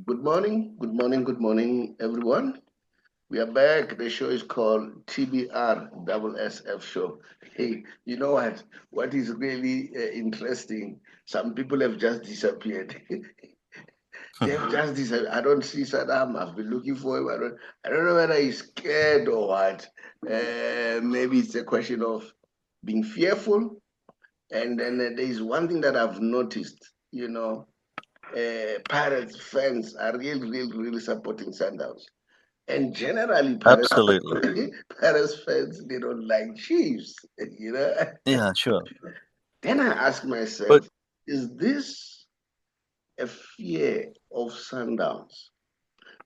Good morning, everyone. We are back. The show is called TBR SSF Show. Hey, you know what? What is really interesting? Some people have just disappeared. They have just disappeared. I don't see Saddam. I've been looking for him. I don't know whether he's scared or what. Maybe it's a question of being fearful. And then there is one thing that I've noticed. Pirates fans are really supporting Sundowns. And generally, Absolutely. Paris fans, they don't like Chiefs, you know. Yeah, sure. Then I ask But myself, is this a fear of Sundowns?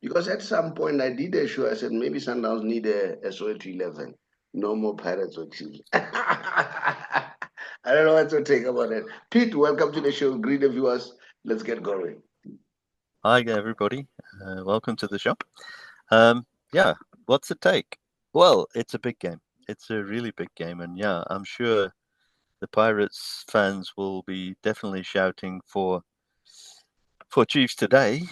Because at some point I did a show, I said maybe Sundowns need a SO to 11. No more Pirates or Chiefs. I don't know what to take about it. Pete, welcome to the show. Greet the viewers. Let's get going. hi, everybody. Welcome to the show. Yeah, what's the take? Well, it's a big game. It's a really big game. And yeah, I'm sure the Pirates fans will be definitely shouting for Chiefs today.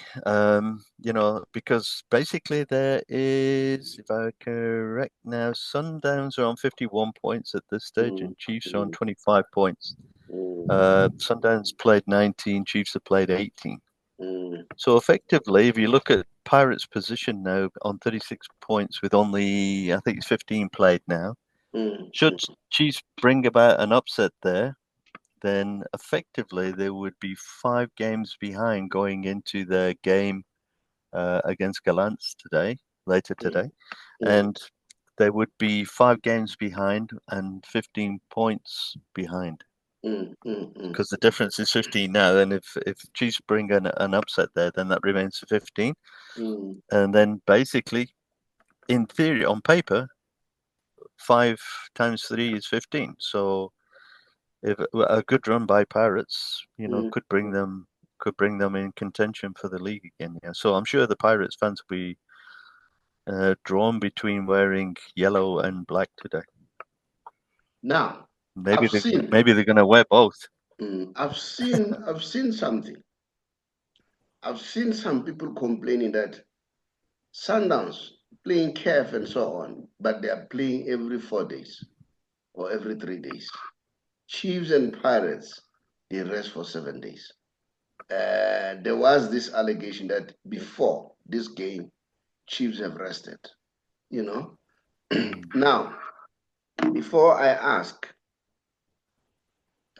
Because basically there is, if I'm correct now, Sundowns are on 51 points at this stage Mm, and Chiefs are on mm, 25 points. mm, Sundowns played 19, Chiefs have played 18. mm, So effectively, if you look at Pirates' position now on 36 points with only, I think it's 15 played now, mm, should mm, Chiefs bring about an upset there, then effectively they would be 5 games behind going into their game against Gallants later mm, today. mm, And they would be 5 games behind and 15 points behind mm, mm, mm, because the difference is 15 now. And if Chiefs bring an upset there, then that remains 15. mm. And then basically, in theory, on paper, 5 times 3 is 15. So if a good run by Pirates, Mm. could bring them in contention for the league again. Yeah. So I'm sure the Pirates fans will be drawn between wearing yellow and black today. Now, Maybe I've they seen, maybe they're going to wear both. I've seen something. I've seen some people complaining that Sundowns playing CAF and so on, but they are playing every 4 days or every 3 days. Chiefs and Pirates, they rest for 7 days. There was this allegation that before this game, Chiefs have rested. You know. Mm. Now, before I ask,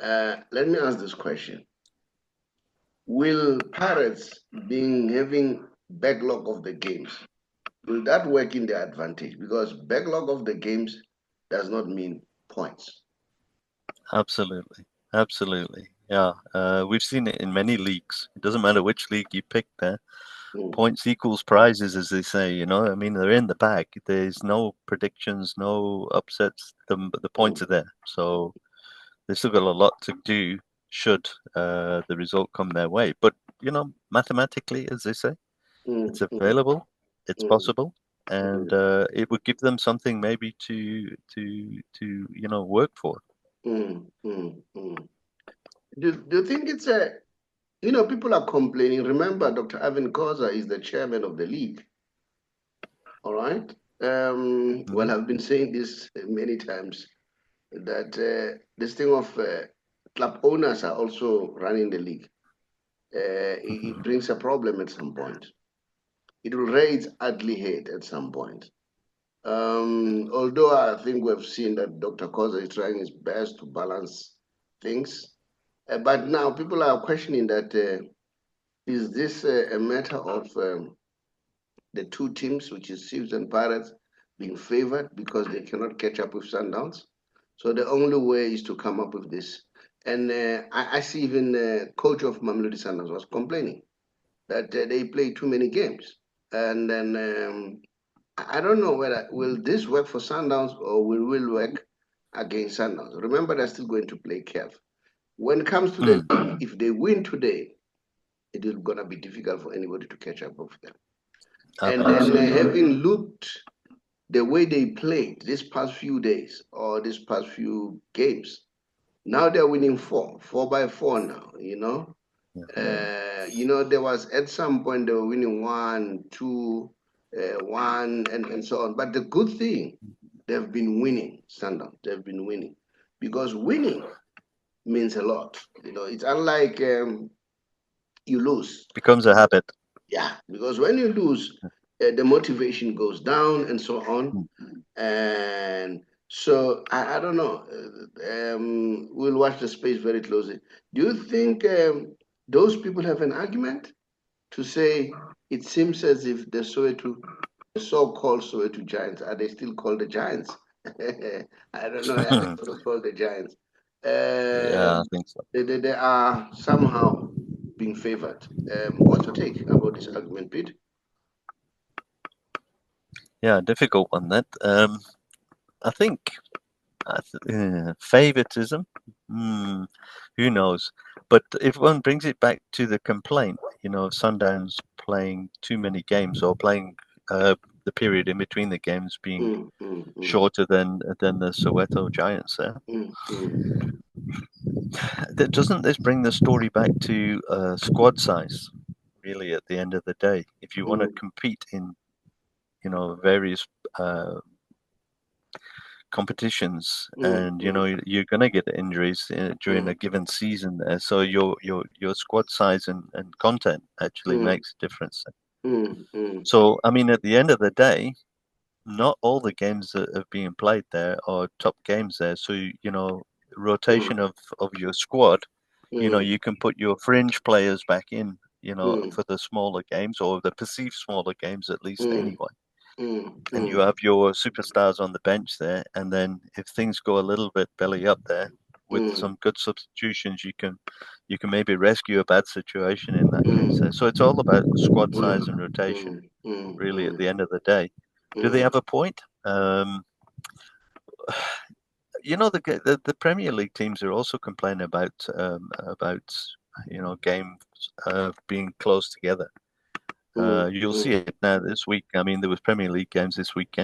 let me ask this question: will Pirates being having backlog of the games, will that work in their advantage? Because backlog of the games does not mean points. Absolutely, absolutely. Yeah, we've seen it in many leagues. It doesn't matter which league you pick there. Mm, Points equals prizes, as they say. I mean, they're in the bag. There's no predictions, no upsets. The points mm, are there. So they've still got a lot to do should the result come their way. But, mathematically, as they say, it's mm, mm, available, it's mm, possible, and mm, it would give them something maybe to work for. mm. Do you think it's a, people are complaining. Remember, Dr. Avin Koza is the chairman of the league. All right. Well, Hmm. I've been saying this many times that this thing of club owners are also running the league. It brings a problem at some point. It will raise ugly head at some point. Although I think we've seen that Dr. Koza is trying his best to balance things, but now people are questioning that is this a matter of the two teams, which is Chiefs and Pirates, being favored because they cannot catch up with Sundowns? So the only way is to come up with this. And I see even the coach of Mamelodi Sundowns was complaining that they play too many games. And then I don't know whether will this work for Sundowns or will work against Sundowns. Remember, they're still going to play Kev. When it comes to the Mm, league, if they win today, it is gonna be difficult for anybody to catch up with them. And then absolutely. having looked the way they played these past few days or these past few games, now they're winning four by four now. Yeah. There was at some point they were winning 1-2, 1, and so on. But the good thing, they've been winning, Sundowns. They've been winning because winning means a lot. It's unlike you lose. Becomes a habit. Yeah, because when you lose, the motivation goes down and so on. And so I don't know. We'll watch the space very closely. Do you think those people have an argument to say it seems as if the so-called Soweto Giants, are they still called the Giants? I don't know. Are they still called the Giants? Yeah, I think so. They are somehow being favored. What's your take about this argument, Pete? Yeah, difficult one that. I think favoritism. Who knows? But if one brings it back to the complaint, Sundowns playing too many games or playing the period in between the games being shorter than the Soweto Giants there. Doesn't this bring the story back to squad size? Really, at the end of the day, if you want to compete in, various competitions, and you're going to get injuries during a given season there, so your squad size and content actually makes a difference. So I mean, at the end of the day, not all the games that have been played there are top games there, so rotation of your squad, you can put your fringe players back in, for the smaller games, or the perceived smaller games at least anyway. And you have your superstars on the bench there, and then if things go a little bit belly up there, with some good substitutions, you can maybe rescue a bad situation in that case there. So it's all about squad size and rotation, really, at the end of the day. Do they have a point? The Premier League teams are also complaining about games being close together. You'll see it now this week. I mean, there was Premier League games this week,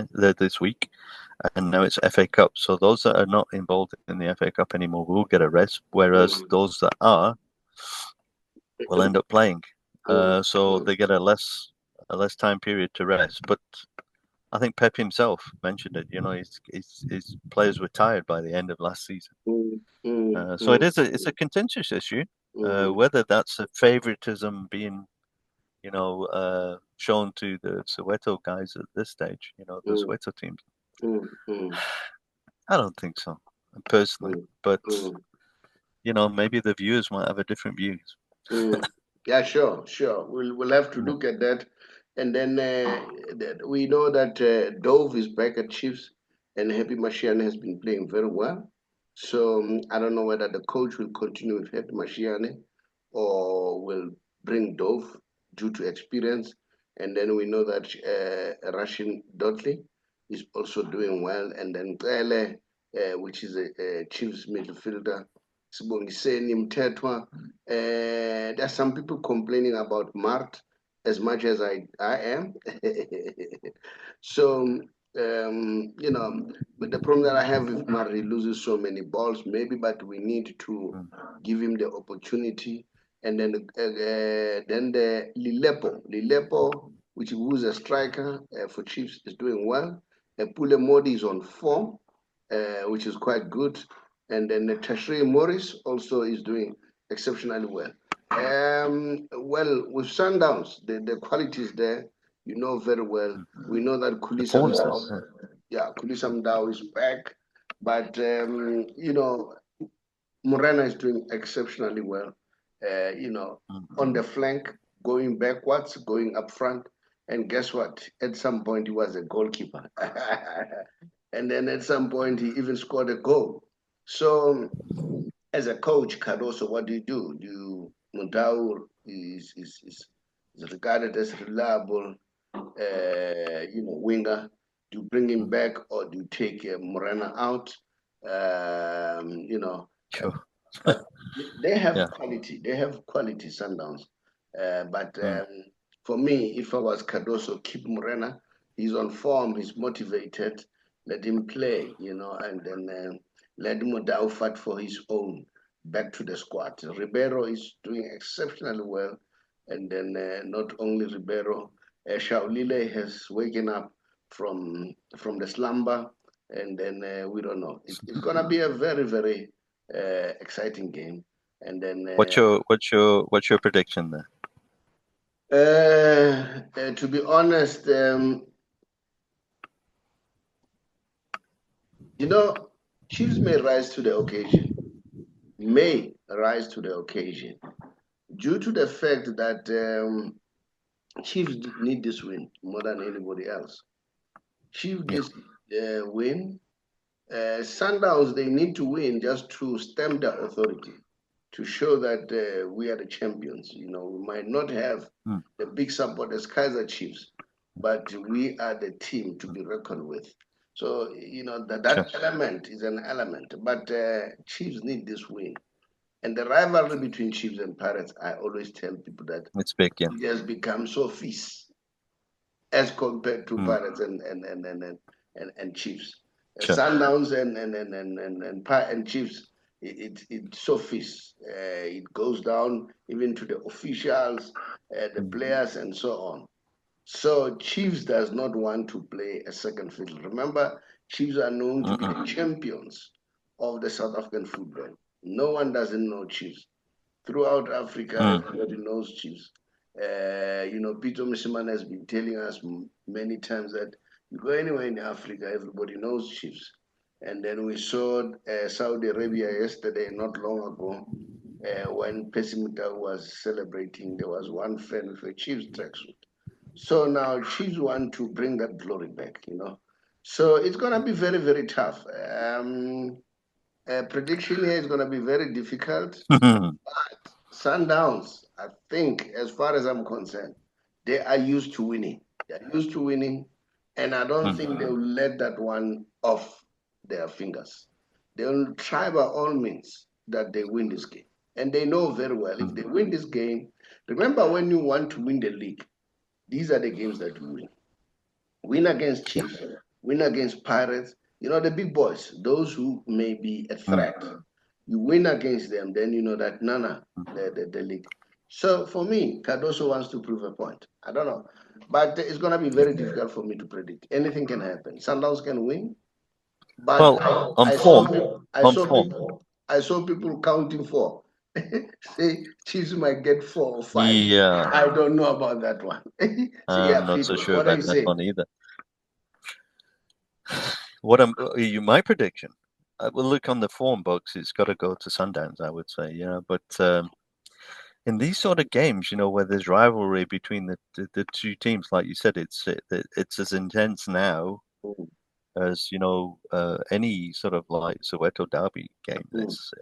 and now it's FA Cup. So those that are not involved in the FA Cup anymore will get a rest, whereas those that are will end up playing. So they get a less time period to rest. But I think Pep himself mentioned it. His players were tired by the end of last season. So it's a contentious issue. Whether that's a favoritism being shown to the Soweto guys at this stage, the Soweto teams. I don't think so, personally. But maybe the viewers might have a different views. Yeah, sure. We'll have to look at that, and then we know that Dove is back at Chiefs, and Happy Mashiane has been playing very well. So I don't know whether the coach will continue with Happy Mashiane or will bring Dove due to experience. And then we know that Russian Dudley is also doing well, and then Klele, which is a Chiefs midfielder. Sibongiseni Mthethwa. There's some people complaining about Mart as much as I am. So, but the problem that I have with Mart, he loses so many balls, maybe, but we need to give him the opportunity. And then the Lilepo, who's a striker for Chiefs, is doing well. Pule Modi is on form, which is quite good. And then Tashri Morris also is doing exceptionally well. Well, with Sundowns, the quality is there. You know very well. We know that Kulisa Mdao is back. But, Morena is doing exceptionally well. On the flank, going backwards, going up front. And guess what? At some point, he was a goalkeeper. And then at some point, he even scored a goal. So, as a coach, Cardoso, what do? Mundau is regarded as reliable, winger. Do you bring him back or do you take Morena out? Sure. They have quality. They have quality, Sundowns. But for me, if I was Cardoso, keep Morena. He's on form. He's motivated. Let him play, and then let Mundau fight for his own back to the squad. Ribeiro is doing exceptionally well. and then not only Ribeiro, Shaulile has waken up from the slumber, and then we don't know. It's gonna be a very very exciting game, and then what's your prediction there? to be honest, Chiefs may rise to the occasion. May rise to the occasion due to the fact that Chiefs need this win more than anybody else. Chiefs this win. Sundowns, they need to win just to stamp their authority, to show that we are the champions. We might not have the big support as Kaizer Chiefs, but we are the team to be reckoned with. So, that element is an element, but Chiefs need this win. And the rivalry between Chiefs and Pirates, I always tell people that it's big, it has become so fierce as compared to Pirates and Chiefs. Sure. Sundowns and Chiefs, it's so fierce. It goes down even to the officials, the players, and so on. So Chiefs does not want to play a second fiddle. Remember, Chiefs are known to be the champions of the South African football. No one doesn't know Chiefs. Throughout Africa, everybody knows Chiefs. Peter Misiman has been telling us many times that you go anywhere in Africa, everybody knows Chiefs. And then we saw Saudi Arabia yesterday, not long ago, when Pessimita was celebrating, there was one fan with a Chiefs tracksuit. So now Chiefs want to bring that glory back, So it's going to be very, very tough. Prediction here is going to be very difficult. But Sundowns, I think, as far as I'm concerned, they are used to winning. They are used to winning, and I don't think they will let that one off their fingers. They will try by all means that they win this game. And they know very well if they win this game, remember when you want to win the league, these are the games that you win. Win against Chiefs, win against Pirates, the big boys, those who may be a threat. You win against them, then you know that Nana, the league. So for me, Cardoso wants to prove a point. I don't know. But it's going to be very difficult for me to predict. Anything can happen. Sundowns can win. But I saw people counting 4. Say Chiefs might get 4 or 5. Yeah. I don't know about that one. I'm not so sure about that one either. My prediction? Well, look on the form books. It's got to go to Sundowns, I would say. But in these sort of games, where there's rivalry between the two teams, like you said, it's as intense now as any sort of like Soweto derby game. It's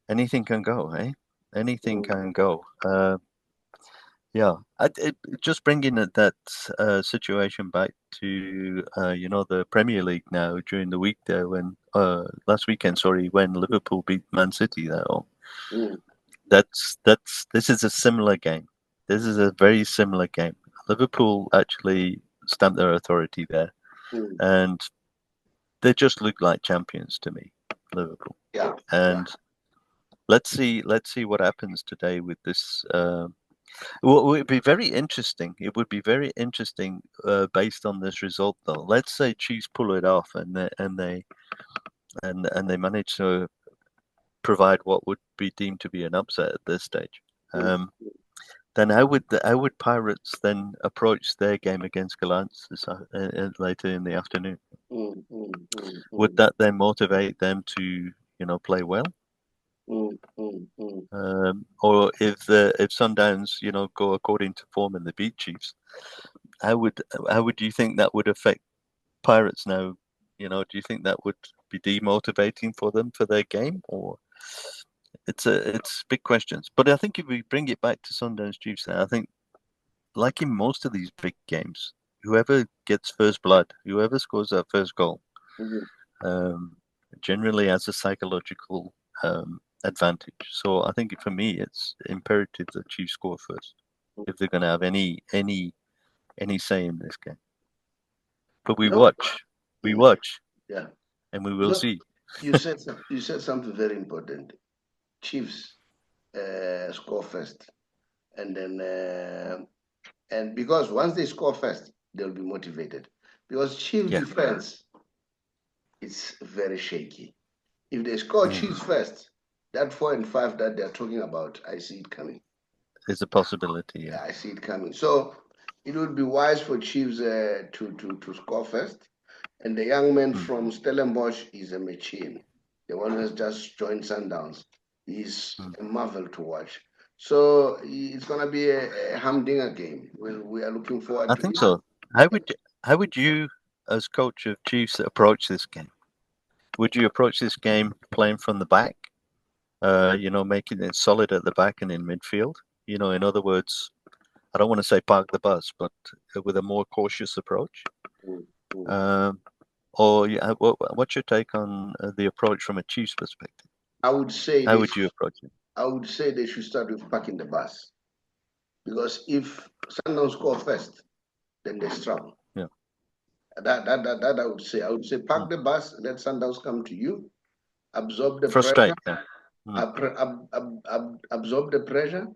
anything can go, eh? Anything can go. Yeah, just bringing that situation back to the Premier League now during the week there when last weekend, when Liverpool beat Man City there. This is a similar game. This is a very similar game. Liverpool actually stamped their authority there, and they just look like champions to me, Liverpool. Yeah. And let's see what happens today with this. Well, it would be very interesting. It would be very interesting based on this result, though. Let's say Chiefs pull it off, and they manage to provide what would be deemed to be an upset at this stage. Then how would Pirates then approach their game against Gallants later in the afternoon? Would that then motivate them to play well? Or if Sundowns go according to form and the beat Chiefs, how would you think that would affect Pirates now? Do you think that would be demotivating for them for their game, or it's big questions? But I think if we bring it back to Sundowns Chiefs, I think like in most of these big games, whoever gets first blood, whoever scores that first goal, generally has a psychological advantage. So I think for me, it's imperative that Chiefs score first if they're going to have any say in this game. But we watch, yeah, and we will see. You said something very important. Chiefs score first. and then and because once they score first, they'll be motivated. Because Chiefs Yeah. defense is very shaky. If they score Chiefs first, that 4-5 that they're talking about, I see it coming. There's a possibility, yeah. I see it coming. So it would be wise for Chiefs to score first. And the young man from Stellenbosch is a machine. The one who has just joined Sundowns. He's a marvel to watch. So it's going to be a humdinger game. We are looking forward I to think it. so. How would you, as coach of Chiefs, approach this game? Would you approach this game playing from the back? Making it solid at the back and in midfield. In other words, I don't want to say park the bus, but with a more cautious approach. What's your take on the approach from a Chiefs perspective? I would say How would you approach it? I would say they should start with parking the bus. Because if Sundowns score first, then they struggle. Yeah. That I would say. I would say park the bus, let Sundowns come to you, absorb the Frustrate pressure, them. absorb the pressure,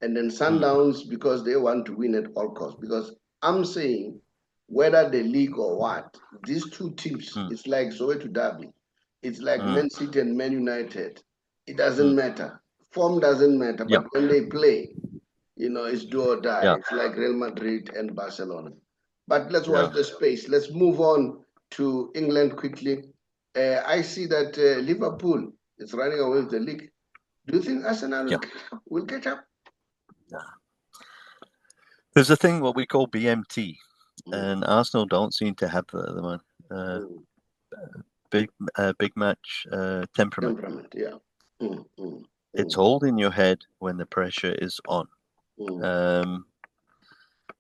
and then Sundowns because they want to win at all costs. Because I'm saying, whether the league or what, these two teams, it's like Soweto Derby, it's like Man City and Man United. It doesn't matter. Form doesn't matter, but when they play, it's do or die. Yeah. It's like Real Madrid and Barcelona. But let's watch the space. Let's move on to England quickly. I see that Liverpool is running away with the league. Do you think Arsenal will catch up? Nah. There's a thing what we call BMT, and Arsenal don't seem to have the one. Big match temperament. Yeah. It's holding your head when the pressure is on.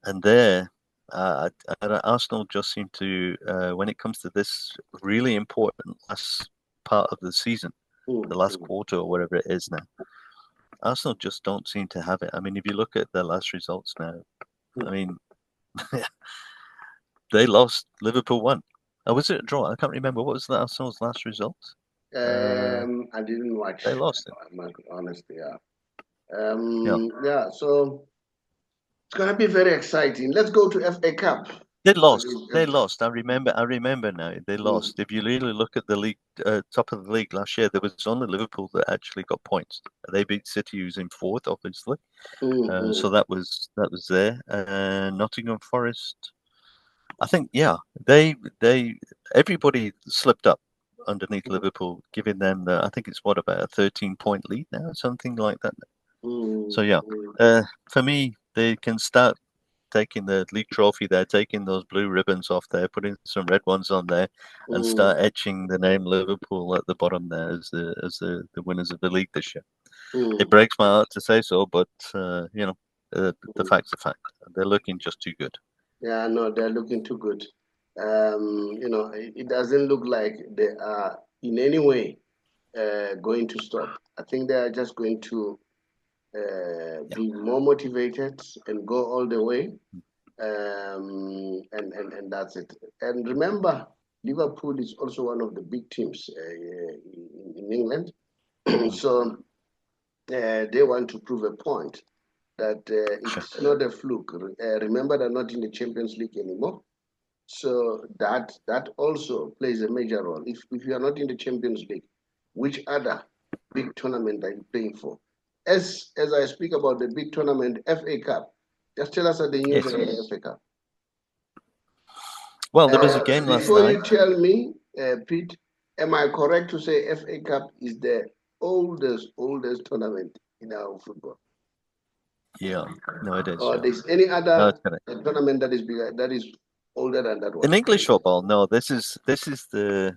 And there, Arsenal just seem to, when it comes to this really important last part of the season, the last quarter or whatever it is now, Arsenal just don't seem to have it. I mean, if you look at their last results now, I mean, they lost, Liverpool won. Or was it a draw? I can't remember. What was Arsenal's last result? I didn't watch. They lost it. I'm honest, yeah. Yeah, so it's going to be very exciting. Let's go to FA Cup. They lost. I remember now. They lost. If you really look at the league, top of the league last year, there was only Liverpool that actually got points. They beat City, who's in fourth, obviously. So that was there. Nottingham Forest. I think, everybody slipped up underneath Liverpool, giving them I think it's about a 13-point lead now, something like that. So for me, they can start taking the league trophy there, taking those blue ribbons off there, putting some red ones on there, and start etching the name Liverpool at the bottom there as the winners of the league this year. It breaks my heart to say so, but the fact's a fact. They're looking just too good. Yeah, no, they're looking too good. It doesn't look like they are in any way going to stop. I think they are just going to be more motivated and go all the way. And that's it. And remember, Liverpool is also one of the big teams in England. So they want to prove a point that it's not a fluke. Remember, they're not in the Champions League anymore. So that also plays a major role. If you are not in the Champions League, which other big tournament are you playing for? As I speak about the big tournament, FA Cup, just tell us the news about the FA Cup. Well, there was a game last night. Before you tell me, Pete, am I correct to say FA Cup is the oldest tournament in our football? Yeah, no, it is. Or there's any other tournament that is bigger, that is older than that one? In English football, no. This is the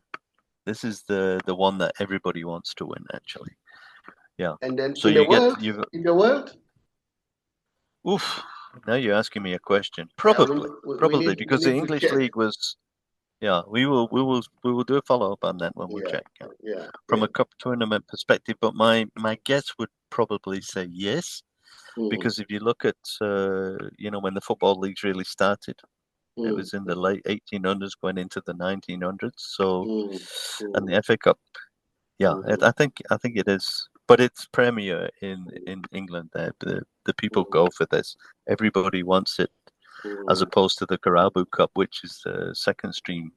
one that everybody wants to win, actually. Yeah. And then so in the world? Oof. Now you're asking me a question. Probably because the English league was. Yeah, we will do a follow up on that when we check. From a cup tournament perspective, but my guess would probably say yes, because if you look at when the football leagues really started, it was in the late 1800s going into the 1900s. So, and the FA Cup, I think it is but it's premier in England. There, the people go for this. Everybody wants it, as opposed to the Carabao Cup, which is the second stream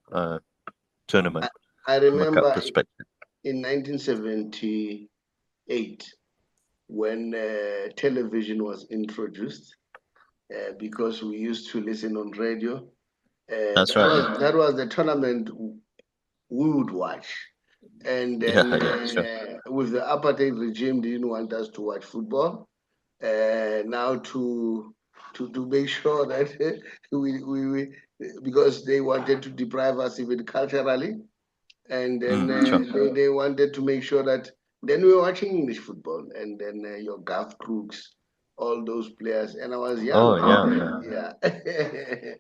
tournament I from a cup remember perspective. in 1978 when television was introduced, because we used to listen on radio. That's right. Yeah. That was the tournament we would watch. And then Sure. with the apartheid regime, they didn't want us to watch football. Now to make sure that we because they wanted to deprive us even culturally, and then Sure. they wanted to make sure that then we were watching English football, and then your Gav Crooks, all those players, and I was young. Oh Yeah. yeah.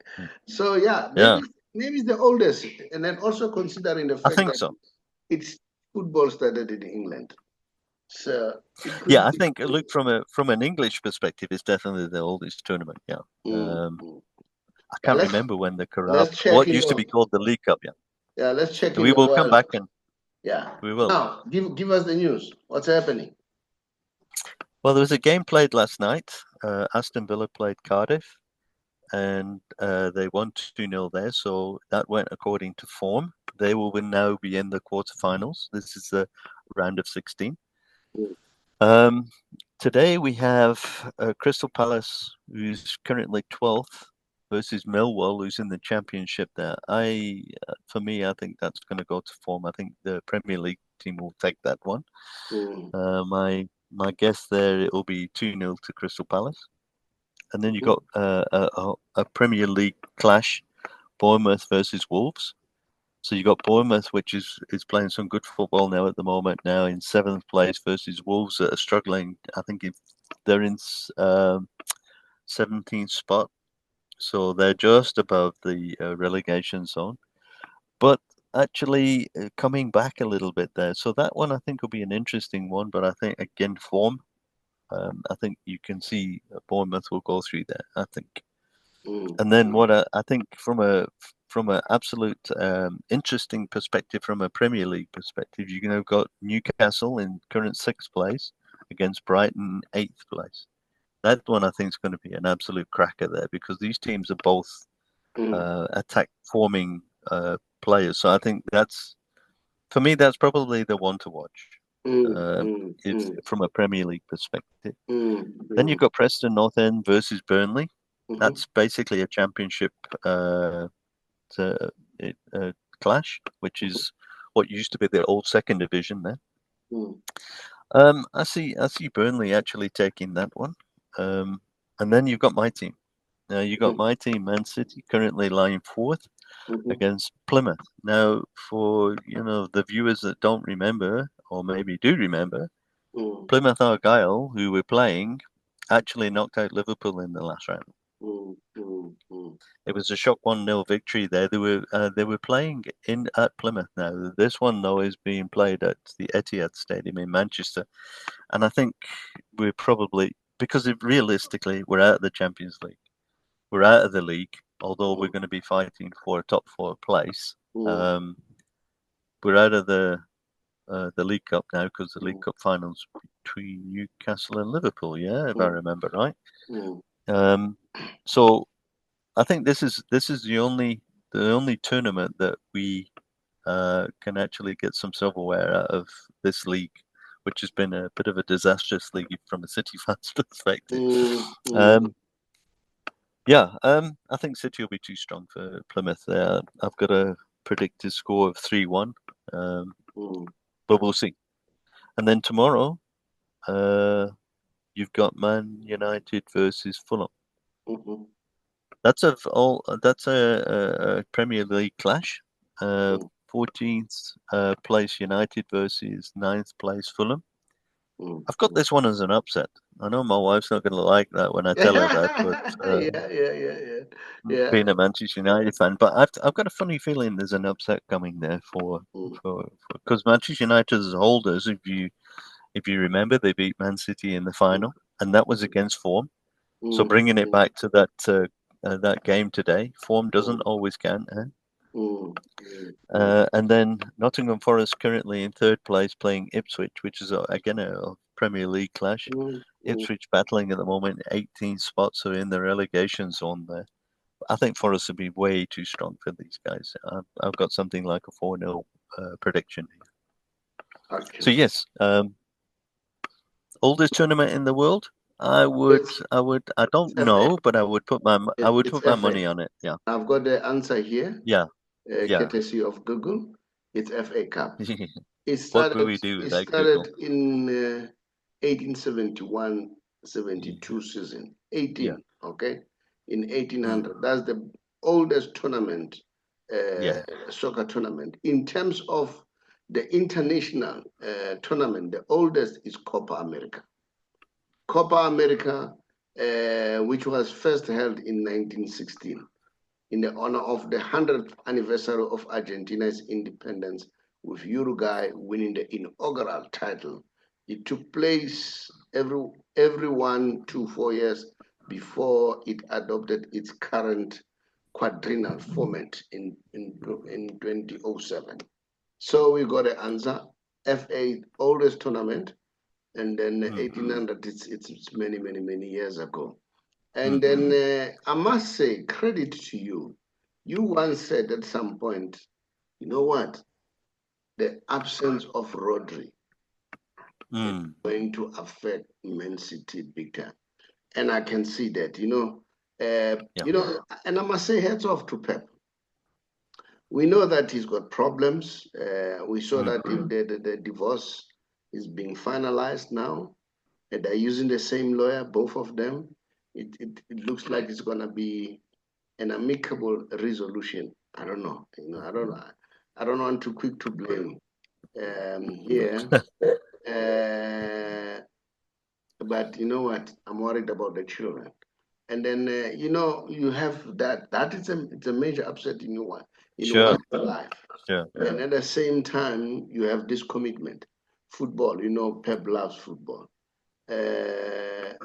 So yeah, Yeah, maybe it's the oldest, and then also considering the I fact think that so. it's football started in England, so it could Yeah, I be. think look from an English perspective, it's definitely the oldest tournament. Yeah. Mm. I Yeah, can't remember when the Carab, let's check what in used to your be called the League Cup. Yeah, let's check in we your will come back world. and Yeah. we will. Now give us the news. What's happening? Well, there was a game played last night. Aston Villa played Cardiff, and they won 2-0 there. So that went according to form. They will now be in the quarterfinals. This is the round of 16. Today we have Crystal Palace, who's currently 12th, versus Millwall, who's in the Championship there. For me, I think that's going to go to form. I think the Premier League team will take that one. My guess there, it will be 2-0 to Crystal Palace. And then you got a Premier League clash, Bournemouth versus Wolves. So you got Bournemouth, which is playing some good football now at the moment, now in 7th place, versus Wolves that are struggling. I think if they're in 17th spot, so they're just above the relegation zone. But actually coming back a little bit there. So that one I think will be an interesting one. But I think again form. I think you can see Bournemouth will go through there. I think. And then what I think from an absolute interesting perspective, from a Premier League perspective, you're going to have got Newcastle in current 6th place against Brighton 8th place. That one I think is going to be an absolute cracker there, because these teams are both attack forming players. So I think for me that's probably the one to watch. If from a Premier League perspective. Then you've got Preston North End versus Burnley. That's basically a championship clash, which is what used to be the old second division there. I see Burnley actually taking that one. And then you've got my team. Now you got my team, Man City, currently lying 4th against Plymouth. Now, for the viewers that don't remember, or maybe do remember, Plymouth Argyle, who we're playing, actually knocked out Liverpool in the last round. It was a shock 1-0 victory there. They were playing at Plymouth now. This one though is being played at the Etihad Stadium in Manchester, and I think we're probably, because realistically we're out of the Champions League, we're out of the league. Although we're going to be fighting for a top 4 place, we're out of the League Cup now, because the League Cup finals between Newcastle and Liverpool. Yeah, if I remember right. So I think this is the only tournament that we can actually get some silverware out of this league, which has been a bit of a disastrous league from a City fan's perspective. I think City will be too strong for Plymouth there. I've got a predicted score of 3-1, but we'll see. And then tomorrow, you've got Man United versus Fulham. That's a Premier League clash. 14th place United versus 9th place Fulham. I've got this one as an upset. I know my wife's not going to like that when I tell her that, but being a Manchester United fan, but I've got a funny feeling there's an upset coming there for because Manchester United as holders, if you remember, they beat Man City in the final, and that was against form. So bringing it back to that game today, form doesn't always count. And then Nottingham Forest currently in third place playing Ipswich, which is again a Premier League clash. Ipswich battling at the moment, 18 spots are in the relegation zone there. I think Forest will be way too strong for these guys. I've got something like a 4-0 prediction here. Okay. So yes, oldest tournament in the world. I don't know, but I would put my money on it. Yeah. I've got the answer here. Yeah. Courtesy of Google. It's FA Cup. What will we do with that Google? In 1871-72 season. 18, okay? In 1800. That's the oldest tournament, soccer tournament. In terms of the international tournament, the oldest is Copa America. Copa America, which was first held in 1916 in the honor of the 100th anniversary of Argentina's independence, with Uruguay winning the inaugural title. It took place every 1 to 4 years before it adopted its current quadrennial format in 2007. So we got the answer. FA oldest tournament, and then 1800. It's many years ago. And then I must say, credit to you. You once said at some point, you know what? The absence of Rodri is going to affect Man City big time. And I can see that, and I must say hats off to Pep. We know that he's got problems. We saw that the divorce is being finalized now. And they're using the same lawyer, both of them. It looks like it's gonna be an amicable resolution. I don't know. I don't want to quick to blame here. But you know what? I'm worried about the children. And then you have that. That is it's a major upset in one's life. Sure. And at the same time, you have this commitment. Football. Pep loves football.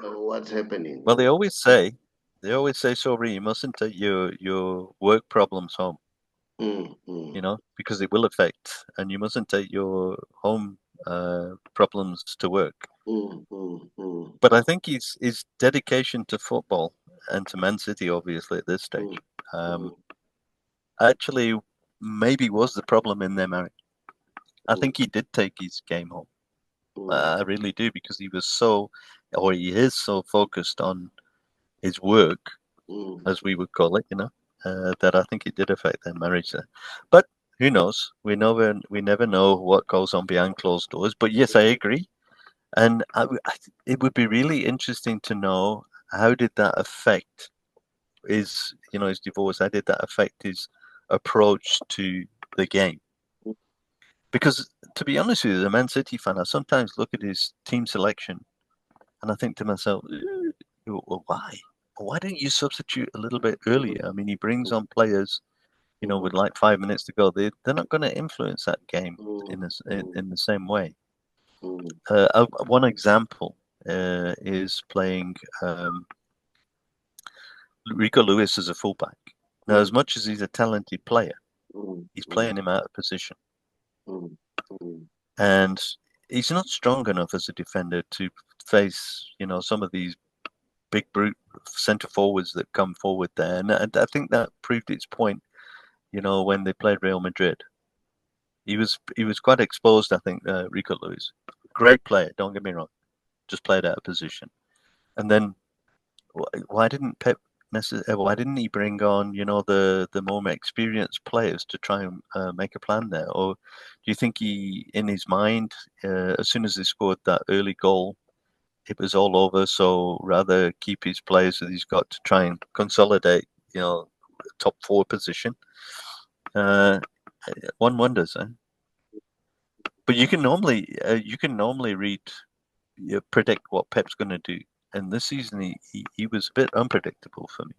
What's happening? Well, they always say, Saubrey, you mustn't take your work problems home. Because it will affect, and you mustn't take your home problems to work. But I think his dedication to football and to Man City, obviously at this stage, actually maybe was the problem in their marriage. I think he did take his game home. I really do, because he is so focused on his work, as we would call it, that I think it did affect their marriage there. But who knows? We never know what goes on behind closed doors. But yes, I agree. And it would be really interesting to know, how did that affect his divorce? How did that affect his approach to the game? Because to be honest with you, as a Man City fan, I sometimes look at his team selection and I think to myself, well, why? Why don't you substitute a little bit earlier? I mean, he brings on players, with like 5 minutes to go. They're not going to influence that game in the same way. One example is playing Rico Lewis as a fullback. Now, as much as he's a talented player, he's playing him out of position. And he's not strong enough as a defender to face, some of these big brute centre forwards that come forward there. And I think that proved its point, when they played Real Madrid. He was quite exposed, I think, Rico Lewis. Great player, don't get me wrong. Just played out of position. And then why didn't he bring on, the more experienced players to try and make a plan there? Or do you think he, in his mind, as soon as they scored that early goal, it was all over? So rather keep his players that he's got to try and consolidate, top 4 position. One wonders, eh? But you can normally predict what Pep's going to do. And this season, he was a bit unpredictable for me.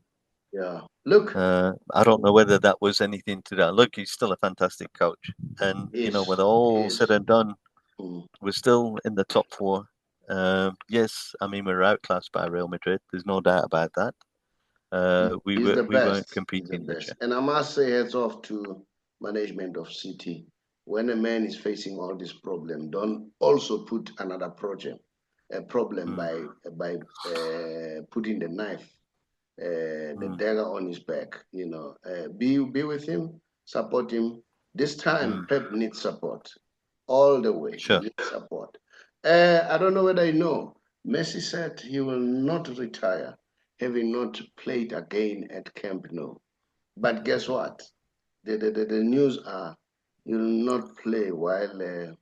Yeah. Look. I don't know whether that was anything to that. Look, he's still a fantastic coach. And, with all said and done, we're still in the top 4. Yes, I mean, we're outclassed by Real Madrid. There's no doubt about that. we He's the weren't best. He's the competing this best. year. And I must say heads off to management of City. When a man is facing all this problem, don't also put another problem by putting the knife, the dagger on his back. Be with him, support him. This time, Pep needs support all the way. Sure. He needs support. I don't know whether you know. Messi said he will not retire, having not played again at Camp Nou. But guess what? The news are he will not play while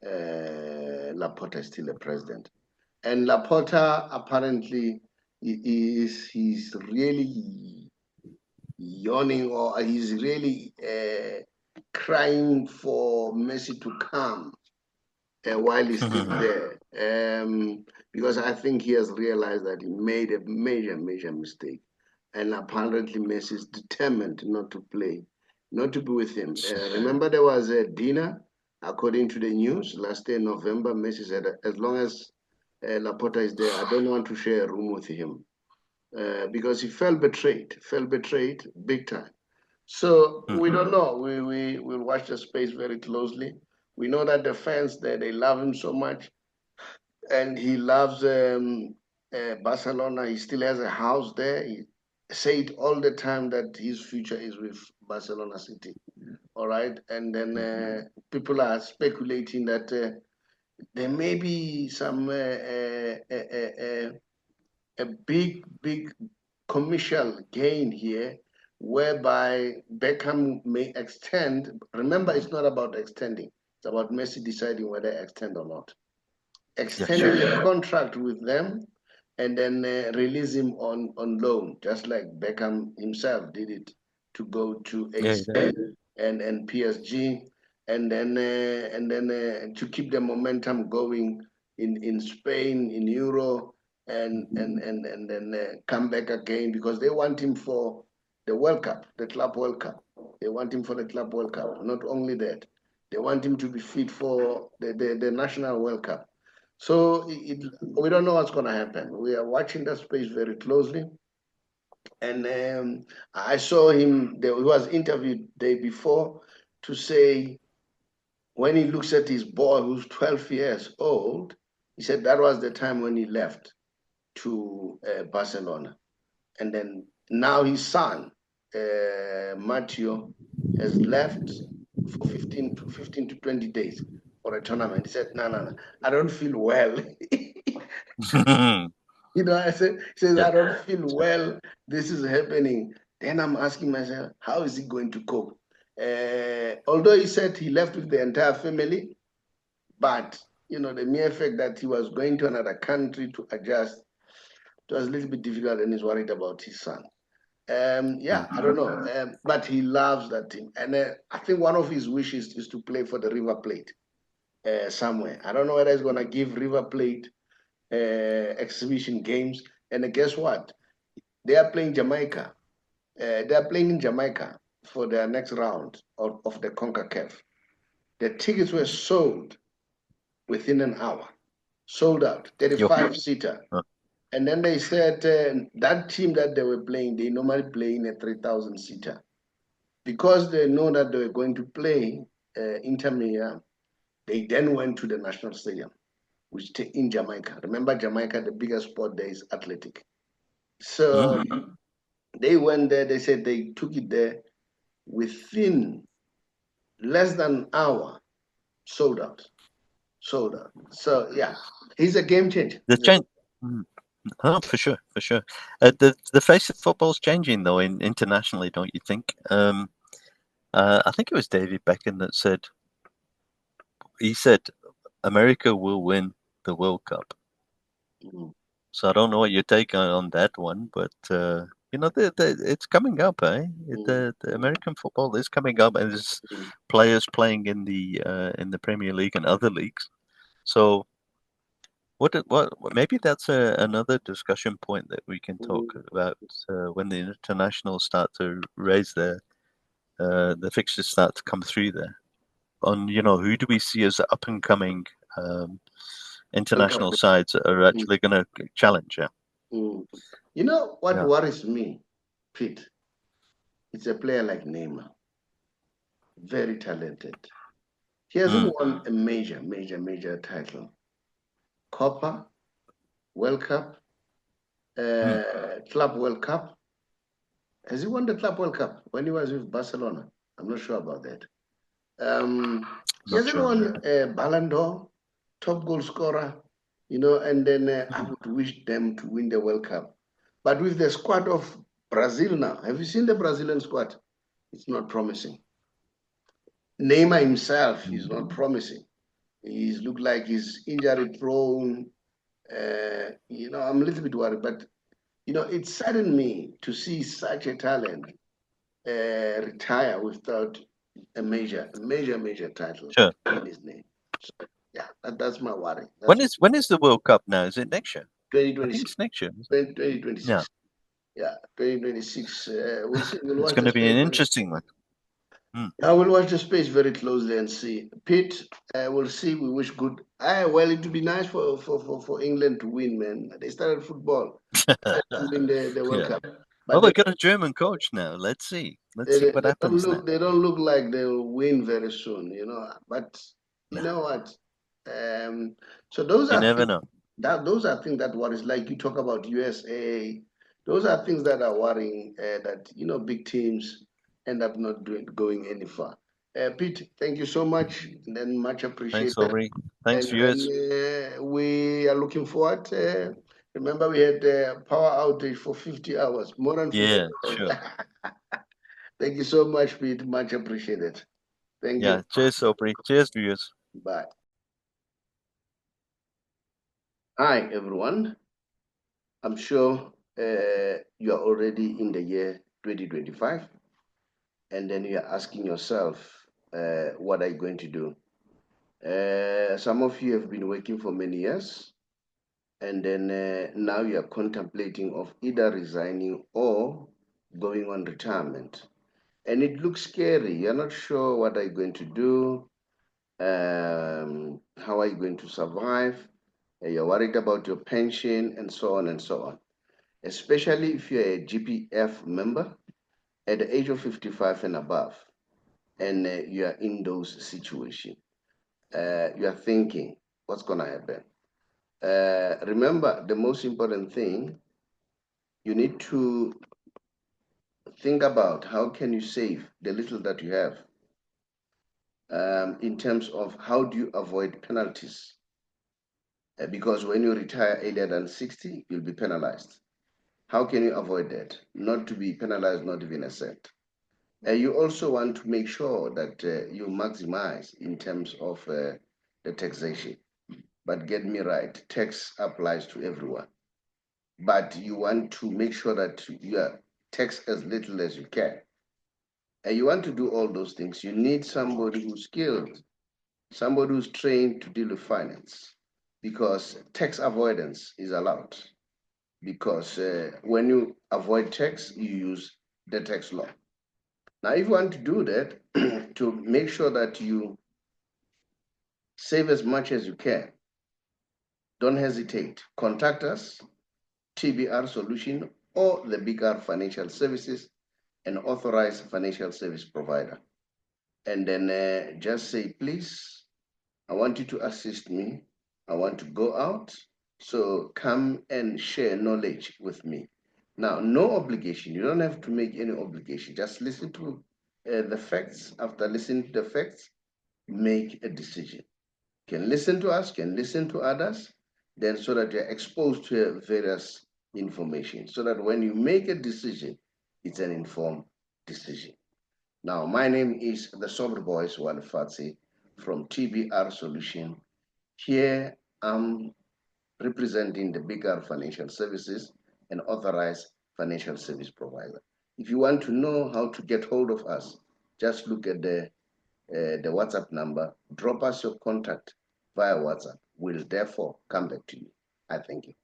Laporta is still a president. And Laporta apparently he's really yawning, or he's really crying for Messi to come while he's still there. Because I think he has realized that he made a major mistake. And apparently Messi is determined not to play, not to be with him. Remember there was a dinner, according to the news, last year in November. Messi said, as long as Laporta is there, I don't want to share a room with him. Because he felt betrayed big time. So we don't know. We'll watch the space very closely. We know that the fans there, they love him so much, and he loves Barcelona. He still has a house there. He said all the time that his future is with Barcelona City. All right, and then people are speculating that there may be some a big commercial gain here, whereby Beckham may extend. Remember, it's not about extending. It's about Messi deciding whether to extend or not. Extending the contract with them and then release him on loan, just like Beckham himself did it to go to AC and PSG, and then to keep the momentum going in Spain, in Euro, and then come back again, because they want him for the World Cup, the Club World Cup. They want him for the Club World Cup. Not only that, they want him to be fit for the National World Cup. So we don't know what's going to happen. We are watching that space very closely. And I saw him, he was interviewed the day before to say, when he looks at his boy who's 12 years old, he said that was the time when he left to Barcelona. And then now his son, Matteo, has left for 15 to 20 days for a tournament. He said, no, I don't feel well. I said, I don't feel well. This is happening. Then I'm asking myself, how is he going to cope? Although he said he left with the entire family, but the mere fact that he was going to another country to adjust, it was a little bit difficult, and he's worried about his son. I don't know, but he loves that team, and I think one of his wishes is to play for the River Plate somewhere. I don't know whether he's gonna give River Plate exhibition games. And guess what? They are playing Jamaica. They are playing in Jamaica for their next round of the CONCACAF. The tickets were sold within an hour, sold out, 35-seater. And then they said that team that they were playing, they normally play in a 3,000-seater. Because they know that they were going to play Inter Miami, they then went to the National Stadium, which in Jamaica. Remember, Jamaica, the biggest sport there is athletic. So they went there. They said they took it there within less than an hour, sold out. So yeah, he's a game changer. Oh, for sure. The face of football's changing though, internationally, don't you think? I think it was David Beckham that said. He said, "America will win the World Cup." So I don't know what your take on that one, but it's coming up, eh? The American football is coming up, and there's players playing in the Premier League and other leagues. So what maybe that's another discussion point that we can talk about when the internationals start to raise the fixtures start to come through there. On who do we see as up and coming international sides that are actually going to challenge? You know what Yeah. worries me, Pete? It's a player like Neymar, very talented. He hasn't won a major title. Copa, World Cup, Club World Cup. Has he won the Club World Cup when he was with Barcelona? I'm not sure about that. He Not hasn't sure. won a Ballon d'Or, top goal scorer, and then I would wish them to win the World Cup. But with the squad of Brazil now, have you seen the Brazilian squad? It's not promising. Neymar himself is not promising. He's looked like he's injury prone. I'm a little bit worried, but it saddened me to see such a talent retire without a major title Sure. in his name. So, yeah, that's my worry. When is the World Cup now? Is it next year? I think 2026? it's next year. 2026. Yeah. 2026. We'll see. We'll It's watch going the to be space. an interesting one. I will watch the space very closely and see. Pete, we'll see. We wish good. Well, it would be nice for England to win, man. They started football to win the World Yeah. Cup. Well, But they got a German coach now. Let's see. Let's see what happens now. they don't look like they'll win very soon, But you know what? So those You are never things know. those are things that worries. Like you talk about USA, those are things that are worrying. That big teams end up not going any far. Pete, thank you so much. And then much appreciated. Thanks, Saubrey. Thanks, And viewers. then we are looking forward. Remember, we had a power outage for 50 hours, more than 50 Yeah, hours. sure. Thank you so much, Pete. Much appreciated. Thank you. Cheers, Saubrey. Cheers, viewers. Bye. Hi, everyone. I'm sure you are already in the year 2025, and then you are asking yourself, what are you going to do? Some of you have been working for many years, and then now you are contemplating of either resigning or going on retirement. And it looks scary. You're not sure what are you going to do, how are you going to survive, you're worried about your pension, and so on and so on. Especially if you're a GPF member at the age of 55 and above, and you are in those situations. You are thinking, what's going to happen? Remember, the most important thing, you need to think about how can you save the little that you have, in terms of how do you avoid penalties. Because when you retire earlier than 60, you'll be penalized. How can you avoid that? Not to be penalized, not even a cent. You also want to make sure that you maximize in terms of the taxation. But get me right, tax applies to everyone. But you want to make sure that you are tax as little as you can. And you want to do all those things. You need somebody who's skilled, somebody who's trained to deal with finance, because tax avoidance is allowed. Because when you avoid tax, you use the tax law. Now, if you want to do that, to make sure that you save as much as you can, don't hesitate. Contact us, TBR Solution, or the Big R Financial Services, an authorized financial service provider. And then just say, please, I want you to assist me. I want to go out. So come and share knowledge with me. Now, no obligation. You don't have to make any obligation. Just listen to the facts. After listening to the facts, make a decision. Can listen to us, can listen to others, then so that you're exposed to various information, so that when you make a decision, it's an informed decision. Now, my name is the Saubrey Boyz Walefatshe from TBR Solution. Here I'm representing the Big R Financial Services, an authorized financial service provider. If you want to know how to get hold of us, just look at the WhatsApp number, drop us your contact via WhatsApp. We'll therefore come back to you. I thank you.